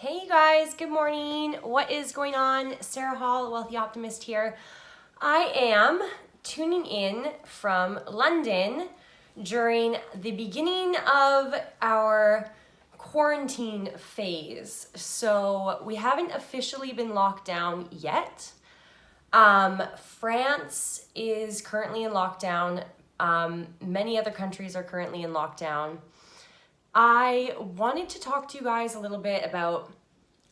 Hey you guys, good morning. What is going on? Sarah Hall, Wealthy Optimist here. I am tuning in from London during the beginning of our quarantine phase. So we haven't officially been locked down yet. France is currently in lockdown. Many other countries are currently in lockdown. I wanted to talk to you guys a little bit about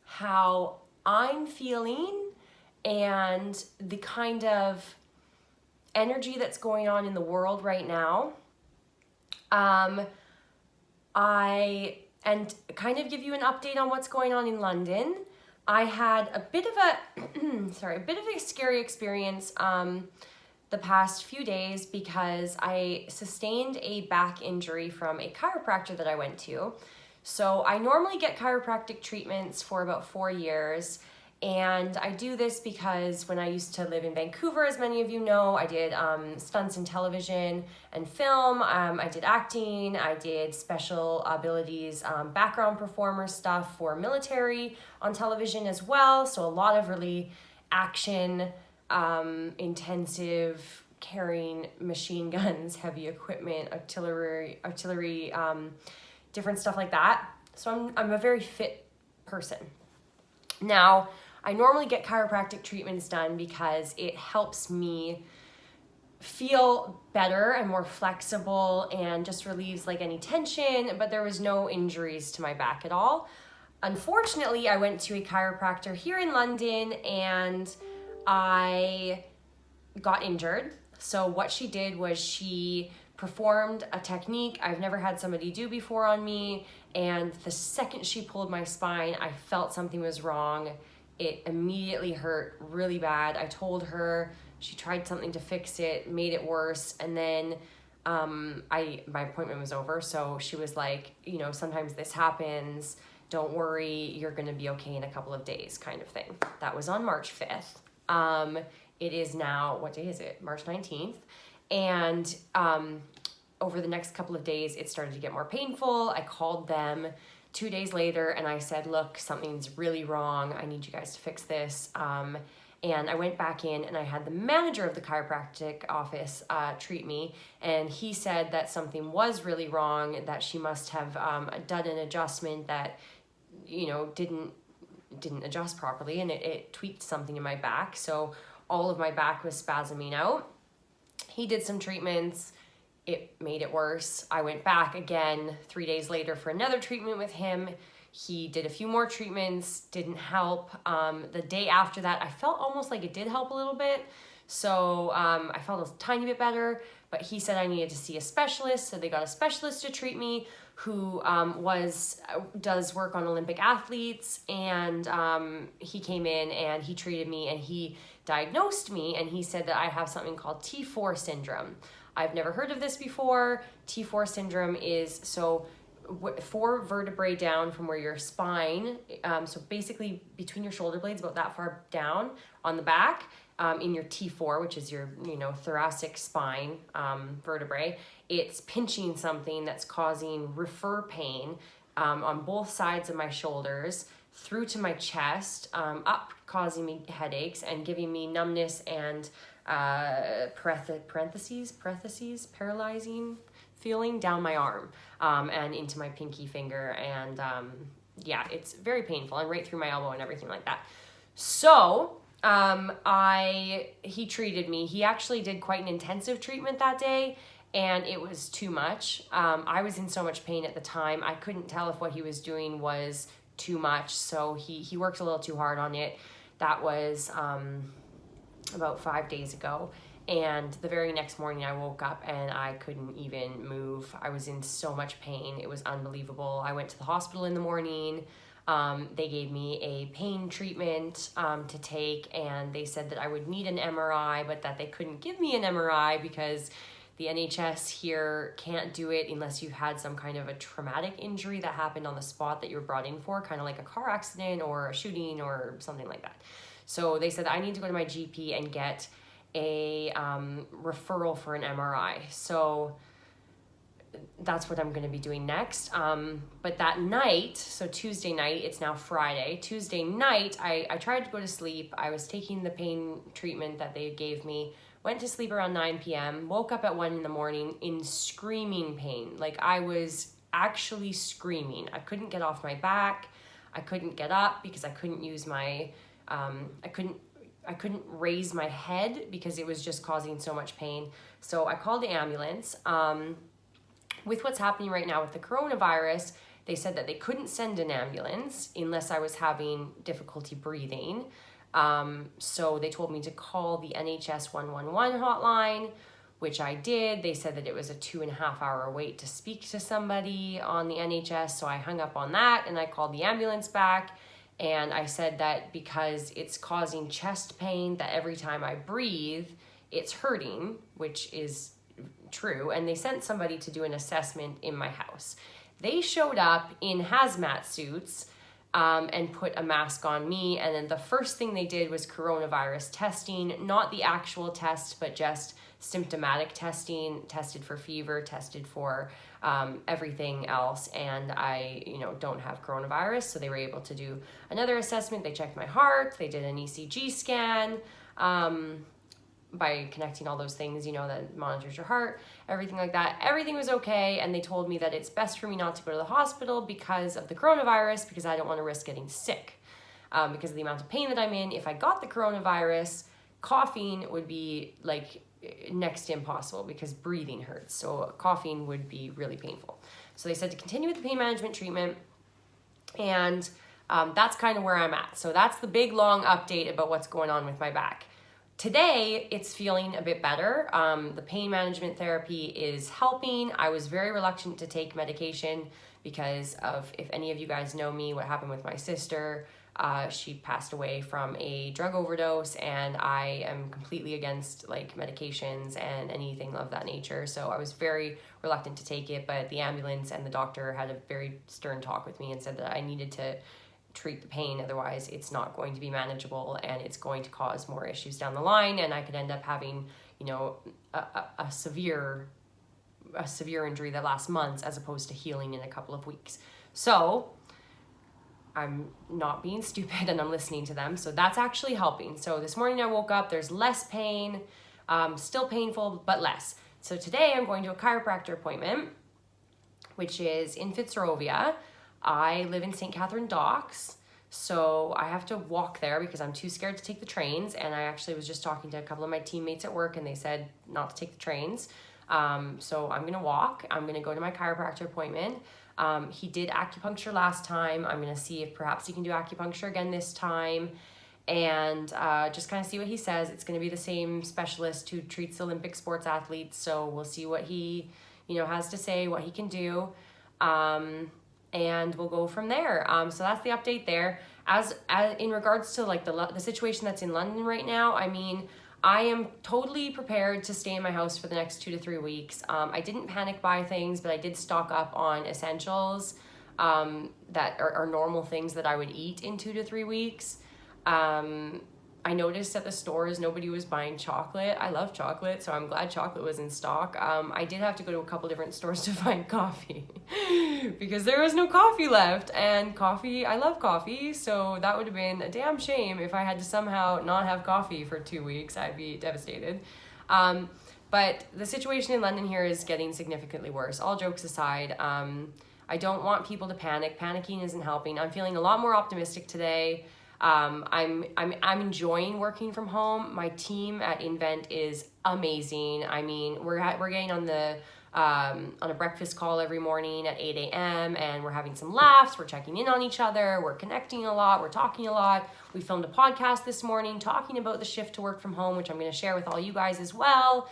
how I'm feeling and the kind of energy that's going on in the world right now. And kind of give you an update on what's going on in London. I had a bit of a scary experience the past few days because I sustained a back injury from a chiropractor that I went to. So I normally get chiropractic treatments for about 4 years, and I do this because when I used to live in Vancouver, as many of you know, I did stunts in television and film. I did acting, I did special abilities, background performer stuff for military on television as well. So a lot of really action intensive, carrying machine guns, heavy equipment, artillery, different stuff like that. So I'm a very fit person. Now, I normally get chiropractic treatments done because it helps me feel better and more flexible and just relieves like any tension, but there was no injuries to my back at all. Unfortunately, I went to a chiropractor here in London and I got injured. So what she did was she performed a technique I've never had somebody do before on me, and the second she pulled my spine, I felt something was wrong. It immediately hurt really bad. I told her, she tried something to fix it, made it worse, and then my appointment was over. So she was like, sometimes this happens, don't worry, you're gonna be okay in a couple of days, kind of thing. That was on March 5th. It is now, what day is it? March 19th. And over the next couple of days, it started to get more painful. I called them 2 days later and I said, look, something's really wrong. I need you guys to fix this. And I went back in and I had the manager of the chiropractic office treat me. And he said that something was really wrong, that she must have done an adjustment that, didn't adjust properly, and it tweaked something in my back. So all of my back was spasming out. He did some treatments. It made it worse. I went back again 3 days later for another treatment with him. He did a few more treatments, didn't help. The day after that, I felt almost like it did help a little bit. So I felt a tiny bit better, but he said I needed to see a specialist. So they got a specialist to treat me who does work on Olympic athletes. And he came in and he treated me and he diagnosed me, and he said that I have something called T4 syndrome. I've never heard of this before. T4 syndrome is 4 vertebrae down from where your spine, so basically between your shoulder blades, about that far down on the back, in your T4, which is your thoracic spine vertebrae, it's pinching something that's causing refer pain on both sides of my shoulders, through to my chest, up, causing me headaches and giving me numbness and paralyzing feeling down my arm and into my pinky finger. And it's very painful, and right through my elbow and everything like that. So he treated me. He actually did quite an intensive treatment that day, and it was too much. I was in so much pain at the time. I couldn't tell if what he was doing was too much, so he worked a little too hard on it. That was about 5 days ago, and the very next morning I woke up and I couldn't even move. I was in so much pain. It was unbelievable. I went to the hospital in the morning. They gave me a pain treatment to take, and they said that I would need an MRI, but that they couldn't give me an MRI because the NHS here can't do it unless you had some kind of a traumatic injury that happened on the spot that you were brought in for, kind of like a car accident or a shooting or something like that. So they said that I need to go to my GP and get a referral for an MRI. So that's what I'm going to be doing next. But that night, so Tuesday night, it's now Friday. Tuesday night, I tried to go to sleep. I was taking the pain treatment that they gave me, went to sleep around 9 p.m., woke up at 1 in the morning in screaming pain. Like I was actually screaming. I couldn't get off my back. I couldn't get up because I couldn't use my, I couldn't raise my head because it was just causing so much pain. So I called the ambulance. With what's happening right now with the coronavirus, they said that they couldn't send an ambulance unless I was having difficulty breathing. So they told me to call the NHS 111 hotline, which I did. They said that it was a 2.5 hour wait to speak to somebody on the NHS. So I hung up on that and I called the ambulance back. And I said that because it's causing chest pain, that every time I breathe, it's hurting, which is true. And they sent somebody to do an assessment in my house. They showed up in hazmat suits and put a mask on me. And then the first thing they did was coronavirus testing, not the actual test, but just symptomatic testing, tested for fever, tested for everything else. And I, don't have coronavirus. So they were able to do another assessment. They checked my heart. They did an ECG scan by connecting all those things, that monitors your heart, everything like that. Everything was okay. And they told me that it's best for me not to go to the hospital because of the coronavirus, because I don't want to risk getting sick because of the amount of pain that I'm in. If I got the coronavirus, coughing would be like next to impossible because breathing hurts. So coughing would be really painful. So they said to continue with the pain management treatment. And that's kind of where I'm at. So that's the big long update about what's going on with my back. Today, it's feeling a bit better. The pain management therapy is helping. I was very reluctant to take medication because of, if any of you guys know me, what happened with my sister. She passed away from a drug overdose, and I am completely against medications and anything of that nature. So I was very reluctant to take it, but the ambulance and the doctor had a very stern talk with me and said that I needed to treat the pain, otherwise it's not going to be manageable and it's going to cause more issues down the line, and I could end up having a severe injury that lasts months as opposed to healing in a couple of weeks. So I'm not being stupid and I'm listening to them, so that's actually helping. So this morning I woke up, there's less pain, still painful but less. So today I'm going to a chiropractor appointment, which is in Fitzrovia. I live in St. Catherine Docks, so I have to walk there because I'm too scared to take the trains. And I actually was just talking to a couple of my teammates at work and they said not to take the trains. So I'm going to walk. I'm going to go to my chiropractor appointment. He did acupuncture last time. I'm going to see if perhaps he can do acupuncture again this time and just kind of see what he says. It's going to be the same specialist who treats Olympic sports athletes. So we'll see what he, has to say, what he can do. And we'll go from there. So that's the update there. As in regards to the situation that's in London right now, I am totally prepared to stay in my house for the next 2 to 3 weeks. I didn't panic buy things, but I did stock up on essentials that are normal things that I would eat in 2 to 3 weeks. I noticed at the stores nobody was buying chocolate. I love chocolate, so I'm glad chocolate was in stock. I did have to go to a couple different stores to find coffee because there was no coffee left. And coffee, I love coffee, so that would have been a damn shame if I had to somehow not have coffee for 2 weeks. I'd be devastated. But the situation in London here is getting significantly worse. All jokes aside, I don't want people to panic. Panicking isn't helping. I'm feeling a lot more optimistic today. I'm enjoying working from home. My team at Invent is amazing. We're getting on a breakfast call every morning at 8 a.m. and we're having some laughs. We're checking in on each other. We're connecting a lot. We're talking a lot. We filmed a podcast this morning talking about the shift to work from home, which I'm going to share with all you guys as well.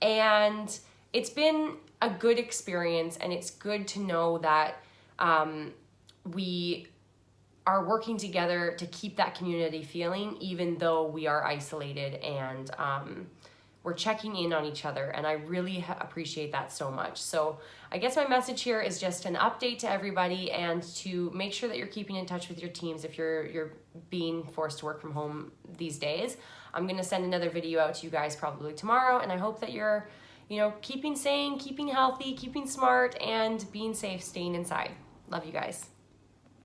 And it's been a good experience, and it's good to know that we are working together to keep that community feeling, even though we are isolated, and we're checking in on each other, and I really appreciate that so much. So I guess my message here is just an update to everybody, and to make sure that you're keeping in touch with your teams if you're being forced to work from home these days. I'm gonna send another video out to you guys probably tomorrow, and I hope that you're you know, keeping sane, keeping healthy, keeping smart, and being safe, staying inside. Love you guys.